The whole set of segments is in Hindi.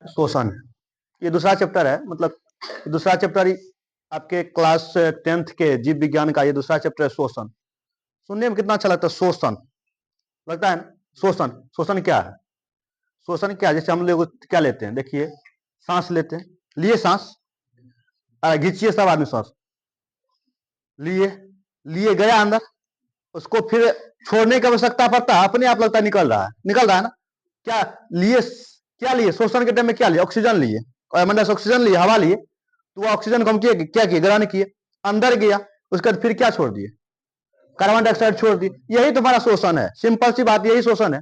शोषण है। ये दूसरा चैप्टर है, मतलब दूसरा चैप्टर आपके क्लास 10th के जीव विज्ञान का ये दूसरा चैप्टर है, शोषण। सुनने में कितना अच्छा लगता है, शोषण लगता है ना। शोषण, शोषण क्या है? शोषण क्या है? जैसे हम लोग क्या लेते हैं, देखिए सांस लेते हैं, लिए सांस, घींचिए सब आदमी सांस, लिए लिए गया अंदर, उसको फिर छोड़ने की आवश्यकता पड़ता है, अपने आप लगता है निकल रहा है, निकल रहा है ना। क्या लिए? क्या लिए? शोषण के टाइम में क्या लिए? ऑक्सीजन लिए, कार्बन डाइऑक्साइड ऑक्सीजन लिए, हवा लिए, तो वो ऑक्सीजन को हम क्या किए? ग्रहण किए, अंदर गया, उसके बाद फिर क्या छोड़ दिए? कार्बन डाइऑक्साइड छोड़ दी। यही तुम्हारा शोषण है, सिंपल सी बात, यही शोषण है।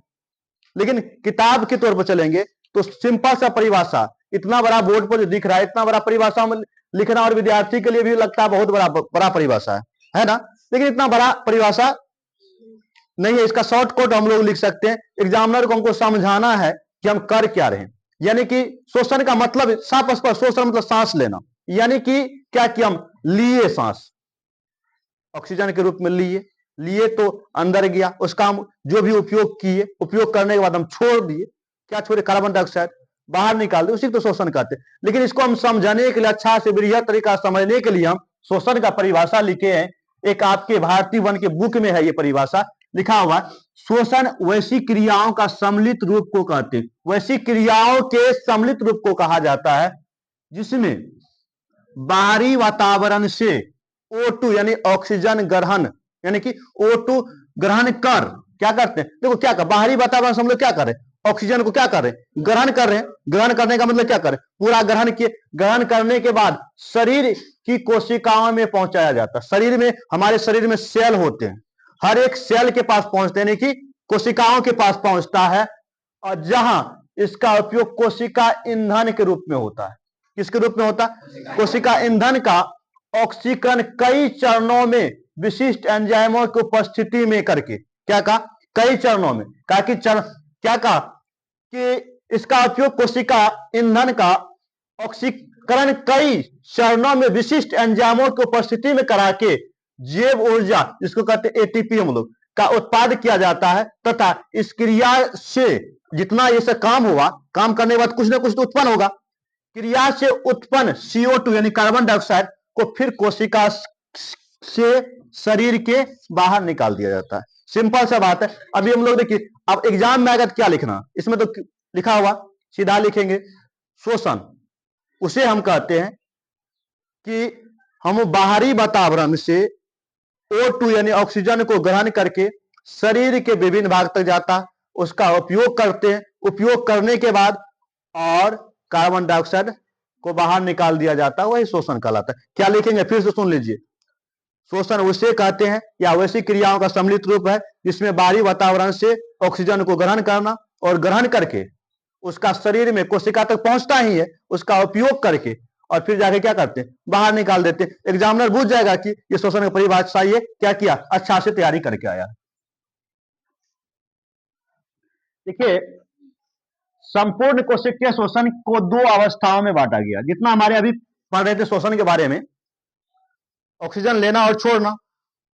लेकिन किताब के तौर पर चलेंगे तो सिंपल सा परिभाषा, इतना बड़ा बोर्ड पर जो दिख रहा है, इतना बड़ा परिभाषा में लिखना और विद्यार्थी के लिए भी लगता है बहुत बड़ा परिभाषा है ना। लेकिन इतना बड़ा परिभाषा नहीं है, इसका शॉर्टकट हम लोग लिख सकते हैं। एग्जामिनर को हमको समझाना है कि हम कर क्या रहे हैं। यानी कि शोषण का मतलब साफ स्पष्ट, शोषण मतलब सांस लेना। यानी कि क्या कि हम लिए सांस, ऑक्सीजन के रूप में लिए, लिए तो अंदर गया, उसका हम जो भी उपयोग किए, उपयोग करने के बाद हम छोड़ दिए, क्या छोड़े? कार्बन डाइऑक्साइड बाहर निकाल दिए, उसी को शोषण कहते हैं। लेकिन इसको हम समझाने के लिए, अच्छा से बृहद तरीका समझने के लिए हम शोषण का परिभाषा लिखे हैं। एक आपके भारतीय वन के बुक में है ये परिभाषा लिखा हुआ। शोषण वैसी क्रियाओं का सम्मिलित रूप को कहते हैं, वैसी क्रियाओं के सम्मिलित रूप को कहा जाता है जिसमें बाहरी वातावरण से O2 यानी ऑक्सीजन ग्रहण, यानी कि O2 ग्रहण कर, क्या करते हैं? देखो क्या कर, बाहरी वातावरण से हम लोग क्या कर रहे हैं? ऑक्सीजन को क्या कर रहे हैं? ग्रहण कर रहे हैं। ग्रहण करने का मतलब क्या करें? पूरा ग्रहण किए, ग्रहण करने के बाद शरीर की कोशिकाओं में पहुंचाया जाता है। शरीर में, हमारे शरीर में सेल होते हैं, हर एक सेल के पास पहुंचते हैं, यानी कि कोशिकाओं के पास पहुंचता है, और जहां इसका उपयोग कोशिका ईंधन के रूप में होता है। किसके रूप में होता है? कोशिका ईंधन का ऑक्सीकरण कई चरणों में विशिष्ट एंजाइमों की उपस्थिति में करके, क्या कहा? कई चरणों में, कहा कि क्या कहा कि इसका उपयोग कोशिका ईंधन का ऑक्सीकरण कई चरणों में विशिष्ट एंजाइमों की उपस्थिति में करा के जैव ऊर्जा, जिसको कहते हैं एटीपी हम लोग, का उत्पाद किया जाता है, तथा इस क्रिया से जितना ये काम हुआ, काम करने के बाद कुछ ना कुछ तो उत्पन्न होगा। क्रिया से उत्पन्न CO2 यानी कार्बन डाइऑक्साइड को फिर कोशिका से शरीर के बाहर निकाल दिया जाता है। सिंपल सा बात है। अभी हम लोग देखिए, अब एग्जाम में अगर क्या लिखना, इसमें तो लिखा हुआ सीधा लिखेंगे शोषण, उसे हम कहते हैं कि हम बाहरी वातावरण से O2 यानी ऑक्सीजन को ग्रहण करके शरीर के विभिन्न भाग तक जाता, उसका उपयोग करते हैं, उपयोग करने के बाद और कार्बन डाइऑक्साइड को बाहर निकाल दिया जाता है, वही शोषण कहलाता है। क्या लिखेंगे? फिर से सुन लीजिए, शोषण उसे कहते हैं या वैसी क्रियाओं का सम्मिलित रूप है जिसमें बाहरी वातावरण से ऑक्सीजन को ग्रहण करना और ग्रहण करके उसका शरीर में कोशिका तक पहुंचता ही है, उसका उपयोग करके और फिर जाके क्या करते हैं? बाहर निकाल देते हैं। एग्जामिनर पूछ जाएगा कि ये शोषण की परिभाषा ये क्या किया, अच्छा से तैयारी करके आया। देखिए, संपूर्ण कोशिकीय शोषण को दो अवस्थाओं में बांटा गया। जितना हमारे अभी पढ़ रहे थे शोषण के बारे में, ऑक्सीजन लेना और छोड़ना,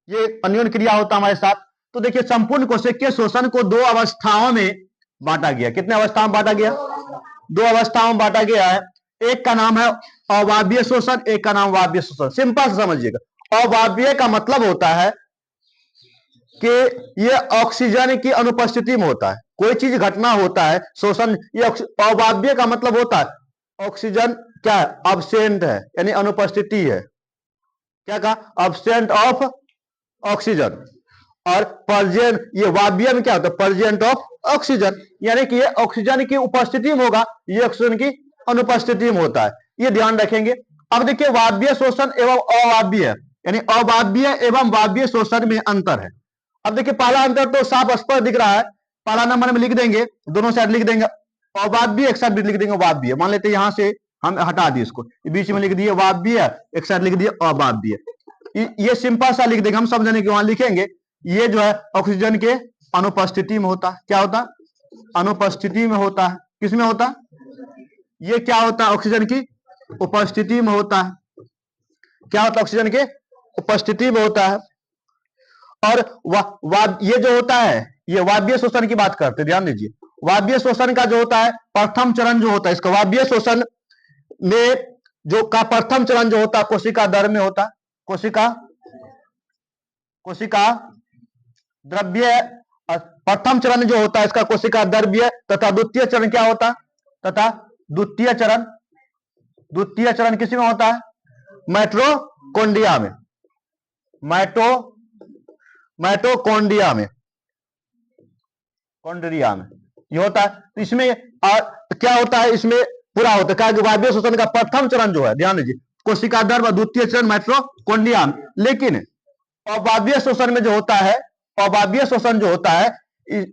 ये अन्योन्य क्रिया होता हमारे साथ। तो देखिए, संपूर्ण कोशिकीय शोषण को दो अवस्थाओं में बांटा गया। कितने अवस्थाओं में बांटा गया? दो अवस्थाओं में बांटा गया है। एक का नाम है अवायवीय शोषण, एक का नाम वायवीय शोषण। सिंपल से समझिएगा, अवायवीय का मतलब होता है कि ये ऑक्सीजन की अनुपस्थिति में होता है, कोई चीज घटना होता है शोषण, ये अवायवीय का मतलब होता है ऑक्सीजन क्या है? अब्सेंट है, यानी अनुपस्थिति है। क्या कहा? Absent of oxygen. और प्रेजेंट, ये वायवीय में क्या होता है? प्रेजेंट ऑफ ऑक्सीजन, यानी कि ये ऑक्सीजन की उपस्थिति में होगा, ये ऑक्सीजन की अनुपस्थिति में होता है। ये ध्यान रखेंगे। अब देखिए, वायवीय शोषण एवं अवायवीय, यानी अवायवीय एवं वायवीय शोषण में अंतर है। अब देखिए, पहला अंतर तो साफ स्पष्ट दिख रहा है, पहला नंबर में लिख देंगे, दोनों साइड लिख देंगे अवायवीय, एक साइड लिख देंगे वायवीय। मान लेते हैं यहां से हम हटा दिए इसको, बीच में लिख दिए वायवीय, एक साइड लिख दिए अवायवीय। ये सिंपल सा लिख देंगे, हम समझने के वहां लिखेंगे। ये जो है ऑक्सीजन के अनुपस्थिति में होता है। क्या होता? अनुपस्थिति में होता है। किसमें होता है? ये क्या होता है? ऑक्सीजन की उपस्थिति में होता है। क्या होता है? ऑक्सीजन के उपस्थिति में होता है। और ये जो होता है, ये वायवीय शोषण की बात करते हैं, ध्यान दीजिए। वायवीय श्वसन का जो होता है प्रथम चरण जो होता है, इसका वायवीय श्वसन में जो का प्रथम चरण जो होता है कोशिका दर में होता है, कोशिका द्रव्य। प्रथम चरण जो होता है इसका कोशिका द्रव्य तथा द्वितीय चरण क्या होता है, तथा द्वितीय चरण किसी में होता है, माइटोकॉन्ड्रिया में, माइटोकॉन्ड्रिया में ये होता है। तो इसमें क्या होता है, इसमें पूरा होता है क्या, वायवीय श्वसन का प्रथम चरण जो है, ध्यान दीजिए, कोशिका द्रव्य, द्वितीय चरण माइटोकॉन्ड्रिया में। लेकिन अवायवीय श्वसन में जो होता है, अवायवीय श्वसन जो होता है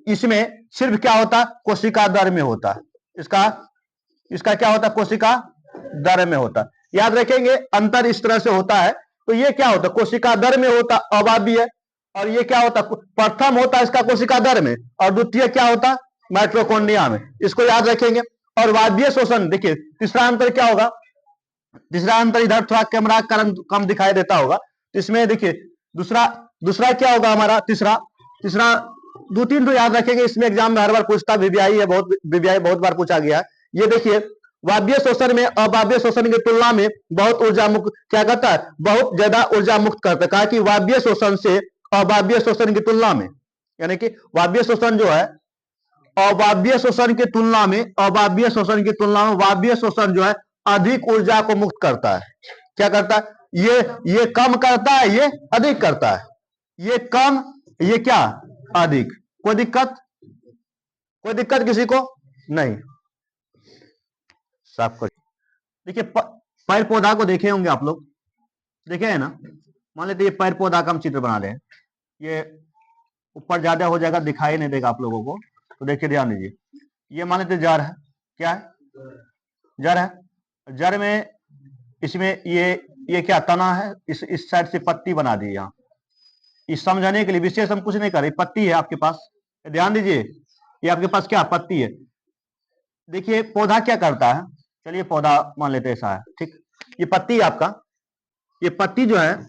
इसमें सिर्फ क्या होता है, कोशिका दर में होता है। इसका क्या होता है, कोशिका दर में होता है। याद रखेंगे अंतर इस तरह से होता है। तो ये क्या होता है, कोशिका दर में होता अवायवीय, और ये क्या होता, प्रथम होता है इसका कोशिका दर में, और द्वितीय क्या होता माइटोकॉन्ड्रिया में। इसको याद रखेंगे। और वायवीय श्वसन, देखिए तीसरा अंतर क्या होगा, तीसरा अंतर इधर थोड़ा कैमरा का रंग कम दिखाई देता होगा। इसमें देखिए दूसरा क्या होगा हमारा, तीसरा 2-3 तो याद रखेंगे, इसमें एग्जाम में हर बार पूछता, वीवीआई है, बहुत बार पूछा गया। ये देखिए वायवीय श्वसन में अवायवीय श्वसन की तुलना में बहुत ऊर्जा मुक्त क्या करता है, बहुत ज्यादा ऊर्जा मुक्त करता है। कहा कि वायवीय श्वसन से अवायवीय श्वसन की तुलना में, यानी कि वायवीय श्वसन जो है अवायवीय श्वसन की तुलना में वायवीय श्वसन जो है अधिक ऊर्जा को मुक्त करता है। क्या करता है, ये कम करता है, ये अधिक करता है। ये कम, ये क्या अधिक। कोई दिक्कत किसी को नहीं। साफ कर देखिए, पेड़ पौधा को देखे होंगे आप लोग, देखे है ना। मान लेते ये पेड़ पौधा का हम चित्र बना रहे हैं, ये ऊपर ज्यादा हो जाएगा, दिखाई नहीं देगा आप लोगों को। तो देखिए ध्यान दीजिए, ये मान लेते जड़ है, क्या है, जड़ है। जड़ में इसमें ये क्या तना है, इस साइड से पत्ती बना दी। यहाँ इस समझाने के लिए विशेष हम कुछ नहीं कर रहे, पत्ती है आपके पास, ध्यान दीजिए, ये आपके पास क्या पत्ती है। देखिए पौधा क्या करता है, चलिए पौधा मान लेते ऐसा है, ठीक। ये पत्ती है आपका, ये पत्ती जो है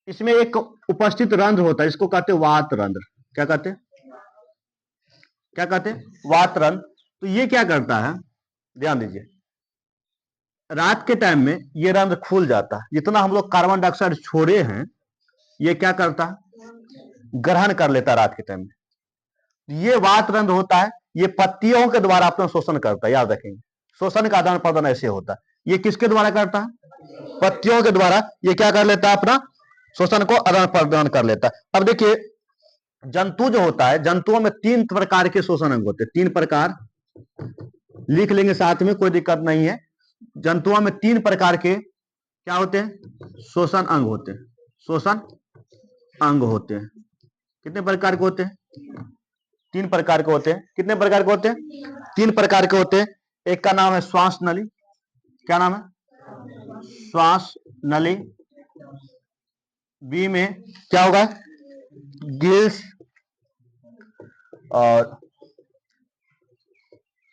इसमें एक उपस्थित रंध्र होता है, इसको कहते हैं वात रंध्र। क्या कहते हैं, वात रंध्र। तो ये क्या करता है, ध्यान दीजिए, रात के टाइम में ये रंध्र खुल जाता है। जितना हम लोग कार्बन डाइऑक्साइड छोड़े हैं ये क्या करता है, ग्रहण कर लेता है रात के टाइम में। ये वात रंध्र होता है, ये पत्तियों के द्वारा अपना शोषण करता है। याद रखेंगे, शोषण का आदान प्रदान ऐसे होता है। ये किसके द्वारा करता है, पत्तियों के द्वारा ये क्या कर लेता है, अपना शोषण को आदान प्रदान कर लेता है। अब देखिए जंतु जो होता है, जंतुओं में 3 प्रकार के शोषण अंग होते हैं। 3 प्रकार लिख लेंगे साथ में, कोई दिक्कत नहीं है। जंतुओं में 3 प्रकार के क्या होते हैं, शोषण अंग होते हैं। शोषण अंग होते हैं। कितने प्रकार के होते हैं, 3 प्रकार के होते हैं। कितने प्रकार के होते हैं, 3 प्रकार के होते हैं। एक का नाम है श्वास नली। क्या नाम है, श्वास नली। बी में क्या होगा, गिल्स,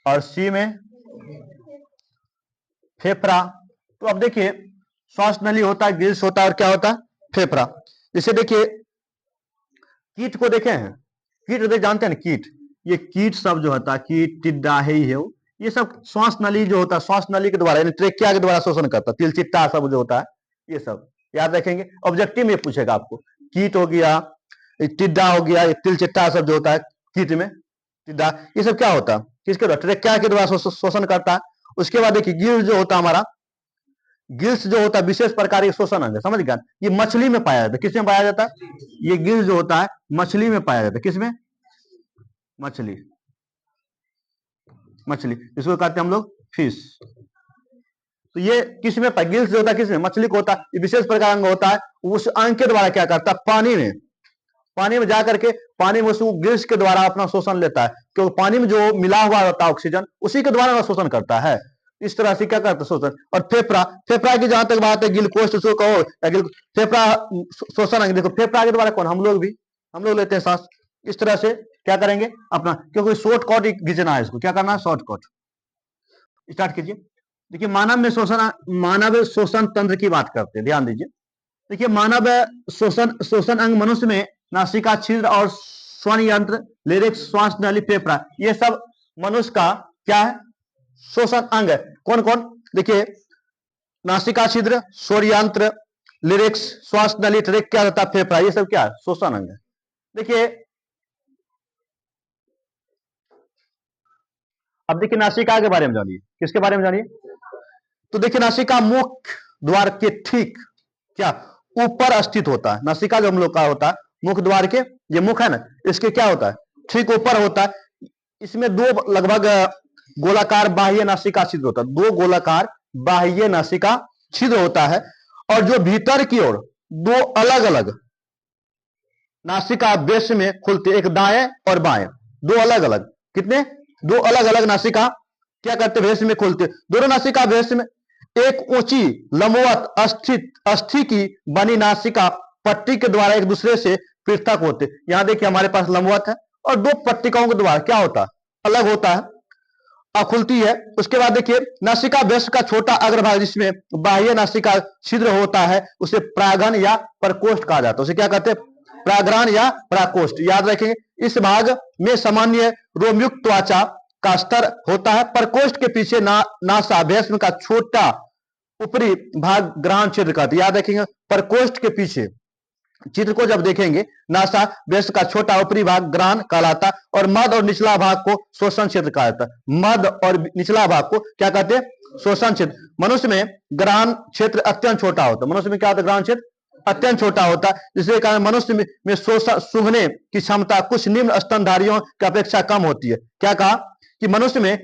और सी में फेफड़ा। तो अब देखिए श्वास नली होता है, गिल्स होता है, और क्या होता है, फेफड़ा। जैसे देखिए कीट को देखे हैं, कीट जानते हैं ना, कीट, ये कीट सब जो होता है, कीट टिड्डा है ही है वो, ये सब श्वास नली जो होता है, श्वास नली के द्वारा यानी ट्रेकिया के द्वारा शोषण करता है। तिलचिट्टा सब जो होता है, ये सब याद रखेंगे। ऑब्जेक्टिव में पूछेगा आपको, कीट हो गया, टिड्डा हो गया, तिलचिट्टा सब जो होता है कीट में, टिड्डा, ये सब क्या होता है, किसके द्वारा, ट्रेकिया के द्वारा शोषण करता है। उसके बाद देखिए गिल्स जो होता है हमारा, गिल्स जो होता है विशेष प्रकार के शोषण अंग है, समझ गया। ये मछली में पाया जाता है। किसमें पाया जाता है, ये गिल्स जो होता है मछली में पाया जाता है। किसमें, मछली, इसको कहते हैं हम लोग फिश। तो ये किसमें, गिल्स जो होता है किसमें, मछली को होता है। ये विशेष प्रकार अंग होता है। उस अंग के द्वारा क्या करता है, पानी में जाकर के पानी में उस गिल्स के द्वारा अपना शोषण लेता है, क्योंकि पानी में जो मिला हुआ होता है ऑक्सीजन, उसी के द्वारा शोषण करता है। इस तरह से क्या करता है, शोषण। और फेफड़ा की जहां तक बात है, गिलकोष्ठ उसको कहो, फेफड़ा शोषण अंग। देखो फेफड़ा के द्वारा कौन, हम लोग लेते हैं सांस। इस तरह से क्या करेंगे अपना, क्योंकि शॉर्ट कट खींचना है, इसको क्या करना है, शॉर्ट कट। स्टार्ट कीजिए। देखिए मानव शोषण तंत्र की बात करते हैं, ध्यान दीजिए। देखिए मानव शोषण अंग मनुष्य में नासिका छिद्र और श्वसन यंत्र, लेरिक्स, श्वास नली, फेफड़ा, ये सब मनुष्य का क्या है, श्वसन अंग है। कौन कौन, देखिए नासिका छिद्र, स्वरयंत्र, लिरिक्स, श्वास नली, ट्रेकिया तथा फेफड़ा, ये सब क्या है, श्वसन अंग है। देखिए अब देखिए नासिका के बारे में जानिए, किसके बारे में जानिए, तो देखिए नासिका मुख द्वार के ठीक क्या ऊपर स्थित होता है। नासिका जो हम लोग का होता है मुख द्वार के, ये मुख है ना, इसके क्या होता है, ठीक ऊपर होता है। इसमें दो लगभग गोलाकार बाह्य नासिका छिद्र होता है, दो गोलाकार बाह्य नासिका छिद्र होता है। और जो भीतर की ओर दो अलग अलग नासिका बेस में खुलते, एक दाएं और बाएं, दो अलग अलग, कितने, दो अलग अलग नासिका क्या करते, भेष में खुलते। दोनों नासिका भेष में एक ऊंची लंबवत स्थित अस्थि की बनी नासिका पट्टी के द्वारा एक दूसरे से पृथक होते। यहां देखिए हमारे पास लंबवत है और दो पट्टिकाओं के द्वारा क्या होता है, अलग होता है, खुलती है। उसके बाद देखिए नासिका बेस का छोटा अग्रभाग जिसमें बाह्य नासिका छिद्र होता है उसे प्रागन या प्रकोष्ठ कहा जाता है। उसे क्या कहते हैं, प्राग्राण या प्राकोष्ठ। याद रखेंगे इस भाग में सामान्य रोमयुक्त त्वचा का स्तर होता है। प्रकोष्ठ के पीछे नासा भस्म का छोटा ऊपरी भाग ग्राण छिद्र कहते हैं। याद रखेंगे प्रकोष्ठ के पीछे चित्र को जब देखेंगे नासा बेस का छोटा ऊपरी भाग ग्राण कहलाता है और मध्य और निचला भाग को श्वसन क्षेत्र कहा जाता है। मध्य और निचला भाग को क्या कहते हैं, श्वसन क्षेत्र। मनुष्य में ग्राण क्षेत्र अत्यंत छोटा होता है। मनुष्य में क्या होता है, ग्राण क्षेत्र अत्यंत छोटा होता है, जिसके कारण मनुष्य में सूंघने की क्षमता कुछ निम्न स्तनधारियों की अपेक्षा कम होती है। क्या कहा कि मनुष्य में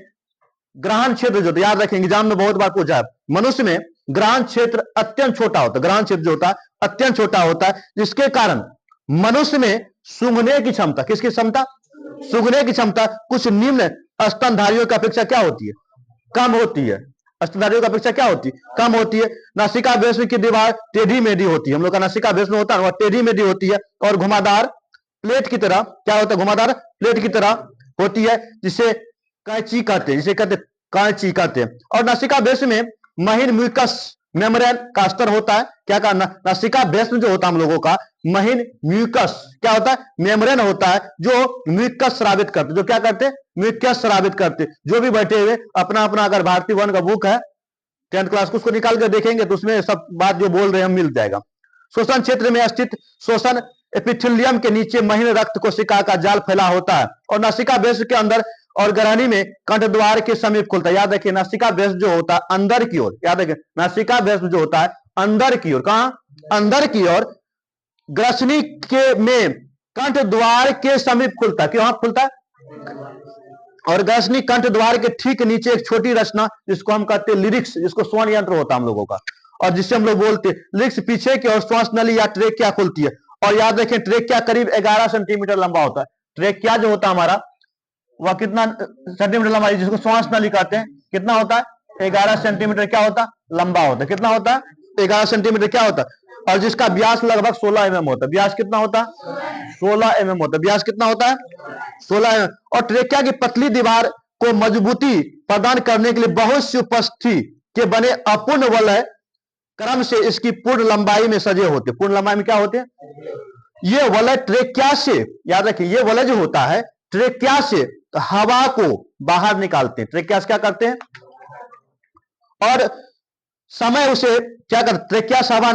ग्रहण क्षेत्र जो, याद रखेंगे एग्जाम में बहुत बार पूछा है, मनुष्य में ग्रहण क्षेत्र अत्यंत छोटा होता है। ग्रहण क्षेत्र जो होता है अत्यंत छोटा होता है, जिसके कारण मनुष्य में सूंघने की क्षमता, किसकी क्षमता, सूंघने की क्षमता कुछ निम्न स्तनधारियों की अपेक्षा क्या होती है, कम होती है। स्तनधारियों की अपेक्षा क्या होती है, कम होती है। नासिका भस्म की दीवार टेढ़ी मेढ़ी होती है। हम लोग का नासिका भस्म होता है वह टेढ़ी मेढ़ी होती है और घुमावदार प्लेट की तरह क्या होता है, घुमावदार प्लेट की तरह होती है, जिसे कैंची कहते हैं, जिसे कहते कैंची कहते हैं। और नासिका भस्म में महीन म्यूकस मेम्ब्रेन का स्तर होता है। क्या कहा, नासिका भस्म जो होता है हम लोगों का महीन म्यूकस क्या होता है, मेम्ब्रेन होता है, जो म्यूकस स्रावित करते, जो क्या करते, म्यूकस स्रावित करते। जो भी बैठे हुए अपना अपना अगर भारतीय वन का बुक है 10th क्लास को, उसको निकाल कर देखेंगे तो उसमें सब बात जो बोल रहे हैं मिल जाएगा। श्वसन क्षेत्र में स्थित श्वसन एपिथेलियम के नीचे महीन रक्त कोशिका का जाल फैला होता है और नासिका बेस के अंदर और ग्रहणी में कंठ द्वार के समीप खुलता है। याद रखिए नासिका बेस जो होता है अंदर की ओर, याद रखिए नासिका बेस जो होता है अंदर की ओर, कहां, अंदर की ओर, ग्रसनी के में कंठ द्वार के समीप खुलता है। क्यों खुलता है, और ग्रसनी कंठ द्वार के ठीक नीचे एक छोटी रचना जिसको हम कहते हैं लिरिक्स, जिसको स्वर्ण यंत्र होता है हम लोगों का, और जिससे हम लोग बोलते हैं लिरिक्स, पीछे की ओर श्वास नली या ट्रेकिया खुलती है। और याद रखें ट्रेकिया करीब 11 सेंटीमीटर लंबा होता है। ट्रेकिया जो होता है हमारा वह कितना सेंटीमीटर लंबा, जिसको श्वास नली कहते हैं, कितना होता है, 11 सेंटीमीटर क्या होता है, लंबा होता है। कितना होता है, 11 सेंटीमीटर क्या होता है, और जिसका व्यास लगभग 16 mm होता है। व्यास कितना होता है, 16 mm होता है। व्यास कितना होता है, 16 mm। और ट्रेकिया की पतली दीवार को मजबूती प्रदान करने के लिए बहुत सी उपस्थिति के बने अपूर्ण वलय क्रम से इसकी पूर्ण लंबाई में सजे होते। पूर्ण लंबाई में क्या होते हैं, ये वलय ट्रेकिया से, याद रखिए ये वलय जो होता है ट्रेकिया से हवा को बाहर निकालते हैं। ट्रेकिया से क्या करते हैं, और समय उसे क्या करते, ट्रेकिया से हवा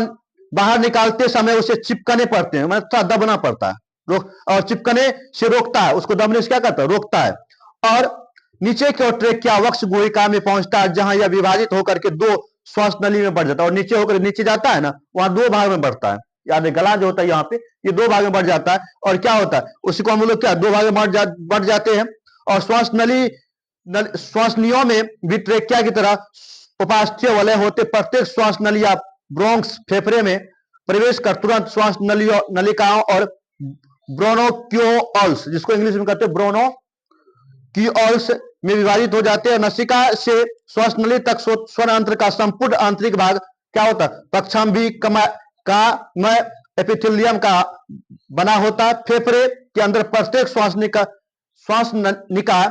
बाहर निकालते समय उसे चिपकने पड़ते हैं, मतलब थोड़ा दबना पड़ता है, और चिपकने से रोकता है, उसको दबने से क्या करता है, रोकता है। और नीचे की ओर ट्रेकिया वक्ष गुहिका में पहुंचता है, जहां यह विभाजित होकर के दो श्वास नली में बढ़ जाता है। और नीचे होकर नीचे जाता है ना, वहां दो भाग में बढ़ता है। याद है गला जो होता है यहाँ पे, ये दो भाग में बढ़ जाता है। और क्या होता है, उसी को हम लोग क्या दो भाग में बढ़ जाते हैं। और श्वास नली श्वासनियों में भी ट्रेकिया की तरह उपास्थ्य वलय होते। प्रत्येक श्वास नली या ब्रोंक्स फेफड़े में प्रवेश कर तुरंत श्वास नलिकाओं और ब्रोनोक्यूल्स, जिसको इंग्लिश में कहते हैं ब्रोनोक्यूल्स में विभाजित हो जाते हैं। नसिका से श्वास नली तक स्वर अंतर का संपूर्ण आंतरिक भाग क्या होता है, पक्षांभी का एपिथेलियम का बना होता है। फेफड़े के अंदर प्रत्येक श्वास निका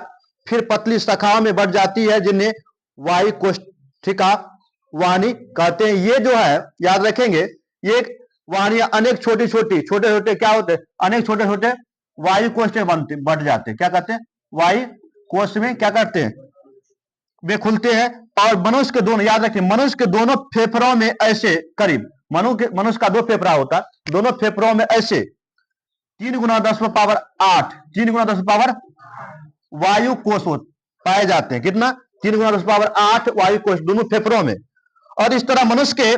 फिर पतली शाखाओं में बढ़ जाती है, जिन्हें वायु कोष्ठिका वाहिनी कहते हैं। ये जो है याद रखेंगे, ये वाहिनियां अनेक छोटे छोटे क्या होते हैं, अनेक छोटे छोटे वायु कोष्ठ बनते बढ़ जाते हैं। क्या कहते हैं, वायु कोश में क्या करते हैं, वे खुलते हैं। और मनुष्य के दोनों, याद रखिए, मनुष्य के दोनों फेफड़ों में ऐसे करीब, मनुष्य का 2 फेफड़ा होता है, दोनों फेफड़ों में ऐसे 3 गुना 10⁸ 3 गुना 10⁸ वायु कोश पाए जाते हैं। कितना? 3 गुना 10⁸ वायु कोश दोनों फेफड़ों में। और इस तरह मनुष्य के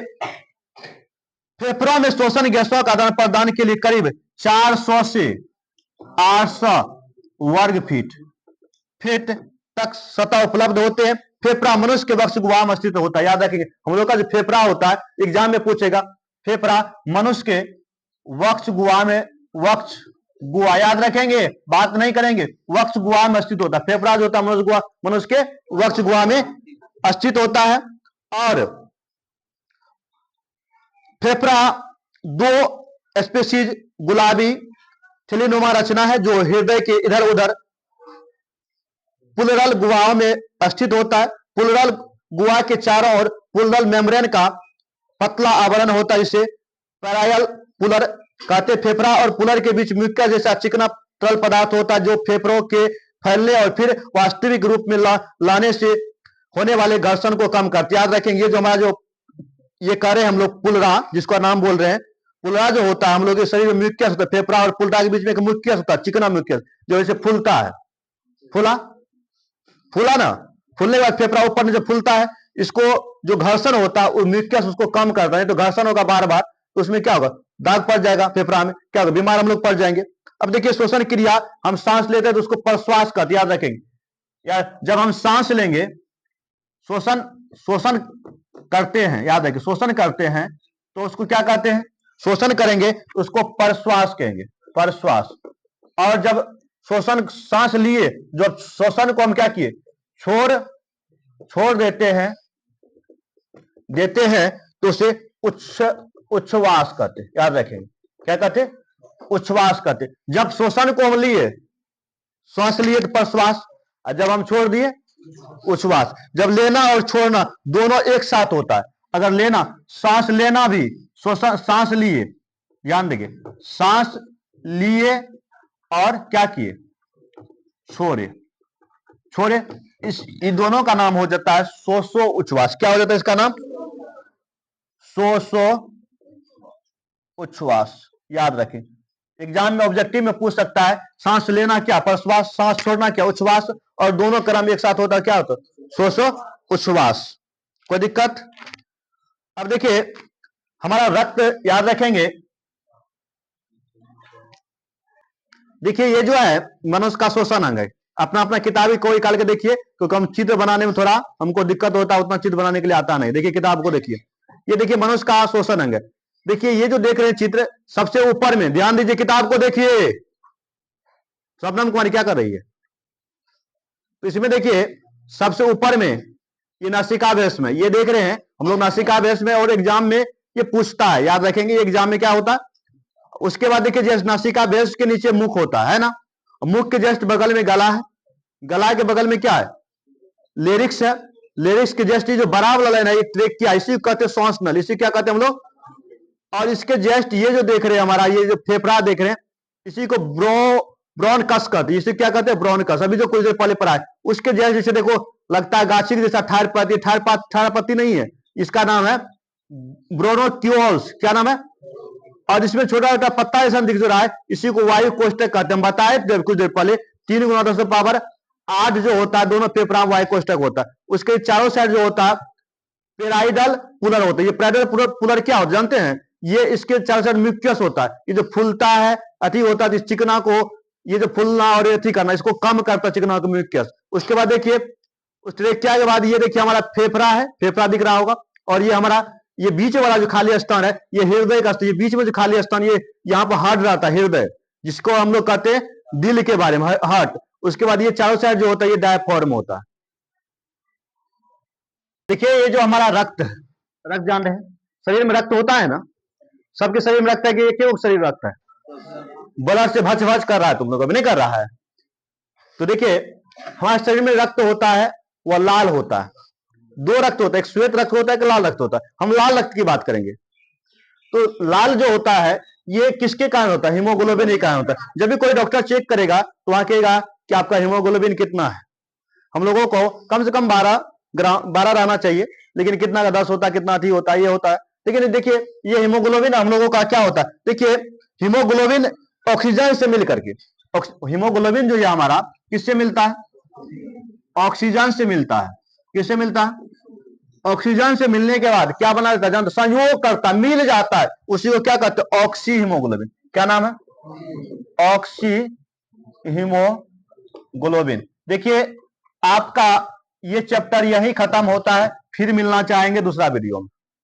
फेफड़ों में श्वसन गैसों का आदान प्रदान के लिए करीब 400 से 800 वर्ग फीट तक सतह उपलब्ध होते हैं। फेफड़ा मनुष्य के वक्ष गुहा में स्थित होता है। याद रखेंगे, हम लोग का जो फेफड़ा होता है, एग्जाम में पूछेगा, फेफड़ा मनुष्य के वक्ष गुहा में, वक्ष गुहा याद रखेंगे, बात नहीं करेंगे, वक्ष गुहा में स्थित होता है। फेफड़ा जो होता है मनुष्य के वक्ष गुहा में स्थित होता है। और फेफड़ा 2 स्पेसीज गुलाबी थिलीनुमा रचना है जो हृदय के इधर उधर पुलरल गुहाओं में स्थित होता है। पुलरल गुहा के चारों ओर पुलरल मेम्ब्रेन का पतला आवरण होता है, इसे पैरायल पुलर कहते। फेफड़ा और पुलर के बीच म्यूकस जैसा चिकना तरल पदार्थ होता है जो फेफड़ों के फैलने और फिर वास्तविक रूप में लाने से होने वाले घर्षण को कम करते। याद रखेंगे, ये जो हमारा जो ये कह रहे हैं हम लोग पुलरा, जिसका नाम बोल रहे हैं, पुलरा जो होता है हम लोग के शरीर में म्यूकस होता है, फेफड़ा और पुलरा के बीच में एक म्यूकस होता है, चिकना म्यूकस जो ऐसे फूलता है, फूला ना, फूलने के बाद फेफड़ा ऊपर जब फूलता है, इसको जो घर्षण होता है वो म्यूकस उसको कम करता है। तो घर्षण होगा बार बार, तो उसमें क्या होगा, दाग पड़ जाएगा फेफड़ा में, क्या होगा, बीमार हम लोग पड़ जाएंगे। अब देखिए, श्वसन क्रिया, हम सांस लेते हैं तो उसको प्रश्वास कहते, याद रखेंगे यार, जब हम सांस लेंगे, शोषण करते हैं, याद रखिए, शोषण करते हैं तो उसको क्या कहते हैं, शोषण करेंगे उसको प्रश्वास कहेंगे, प्रश्वास। और जब शोषण सांस लिए, जब शोषण को हम क्या किए, छोड़ देते हैं तो उसे उच्छ्वास कहते, याद रखेंगे, क्या कहते, उच्छ्वास कहते। जब शोषण को हम लिए, श्वास लिए तो प्रश्वास, और जब हम छोड़ दिए उच्छ्वास। जब लेना और छोड़ना दोनों एक साथ होता है। अगर लेना, सांस लेना भी, सांस लिए, ध्यान देखिए, सांस लिए और क्या किए, छोड़े, इन दोनों का नाम हो जाता है श्वासो उच्छ्वास। क्या हो जाता है इसका नाम, श्वासो उच्छ्वास। याद रखें, एग्जाम में ऑब्जेक्टिव में पूछ सकता है, सांस लेना क्या, प्रश्वास, सांस छोड़ना क्या, उच्छ्वास, और दोनों क्रम एक साथ होता है, क्या होता, श्वासो उच्छ्वास। कोई दिक्कत? अब देखिए, हमारा रक्त, याद रखेंगे, देखिए ये जो है मनुष्य का श्वसन अंग है। अपना किताबी कोई निकाल के देखिए, क्योंकि हम चित्र बनाने में थोड़ा हमको दिक्कत होता है, उतना चित्र बनाने के लिए आता नहीं। देखिए किताब को देखिए, ये देखिए मनुष्य का श्वसन अंग है। देखिए ये जो देख रहे हैं चित्र, सबसे ऊपर में, ध्यान दीजिए, किताब को देखिए, शबनम कुमारी क्या कर रही है, तो इसमें देखिए सबसे ऊपर में ये नासिका बेस में, ये देख रहे हैं हम लोग नासिका बेस में, और एग्जाम में ये पूछता है, याद रखेंगे, एग्जाम में क्या होता है। उसके बाद देखिए, जैसे नासिका बेस के नीचे मुख होता है ना, मुख के जस्ट बगल में गला है, गला के बगल में क्या है, लेरिक्स है, लेरिक्स के जस्ट जो बड़ा वाला लाइन है, ये ट्रेकिया, इसी को कहते हैं श्वास नल, इसी क्या कहते हैं हम लोग। और इसके जस्ट ये जो देख रहे हैं हमारा, ये जो फेफड़ा देख रहे हैं, इसी को ब्रोनकस कहते हैं, इसे क्या कहते हैं, ब्रोनकस। अभी जो कुछ देर पहले पढ़ा है, उसके जस्ट जैसे देखो लगता है गाछी जैसा ठार पत्ती नहीं है, इसका नाम है ब्रोनोक्यूल्स। क्या नाम है? और इसमें छोटा छोटा पत्ता ऐसा दिख रहा है, इसी को वायु कोष्ठक कहते हैं। हम बताए कुछ देर पहले, 3 गुना 10⁸ जो होता है, दोनों फेफड़ा वायु कोष्ठक होता है। उसके चारों साइड जो होता है पेराइडल पुलर होता है। ये पेराइडल पुलर क्या होता है जानते हैं? ये इसके चारों साइड म्यूकस होता है, ये जो फूलता है, अति होता है, इस चिकना को, ये जो फूलना और अति करना, इसको कम करता है चिकना को, म्यूकस। उसके बाद देखिए, उस ट्रेकिया के बाद ये देखिए हमारा फेफड़ा है, फेफड़ा दिख रहा होगा, और ये हमारा ये बीच वाला जो खाली स्थान है, ये हृदय का स्थान, ये बीच में जो खाली स्थान, ये यहाँ पर हार्ट रहता है, हृदय, जिसको हम लोग कहते हैं दिल के बारे में, हार्ट। उसके बाद ये चारों साइड जो होता है, ये डायफ्राम होता है। देखिए ये जो हमारा रक्त है, रक्त जान रहे हैं, शरीर में रक्त होता है ना, सबके शरीर में रक्त है कि एक ही शरीर रक्त है? ब्लड से भच भच कर रहा है, तुम लोग अभी नहीं कर रहा है। तो देखिए हमारे शरीर में रक्त होता है, वह लाल होता है। 2 रक्त होता है, एक श्वेत रक्त होता है, एक लाल रक्त होता है। हम लाल रक्त की बात करेंगे। तो लाल जो होता है, ये किसके कारण होता है? हीमोग्लोबिन के कारण होता है। जब भी कोई डॉक्टर चेक करेगा तो वहां कहेगा कि आपका हीमोग्लोबिन कितना है, हम लोगों को कम से कम 12 रहना चाहिए, लेकिन कितना का 10 होता है, कितना अधिक होता है, ये होता है। लेकिन देखिए ये हीमोग्लोबिन हम लोगों का क्या होता है, देखिए हीमोग्लोबिन ऑक्सीजन से मिल करके, हीमोग्लोबिन जो है हमारा किससे मिलता है, ऑक्सीजन से मिलता है। किससे मिलता है, ऑक्सीजन से मिलने के बाद क्या बना देता है, संयोग करता, मिल जाता है, उसी को क्या कहते हैं, ऑक्सी हीमोग्लोबिन। क्या नाम है, ऑक्सी हीमोग्लोबिन। देखिए आपका ये चैप्टर यही खत्म होता है, फिर मिलना चाहेंगे दूसरा वीडियो में।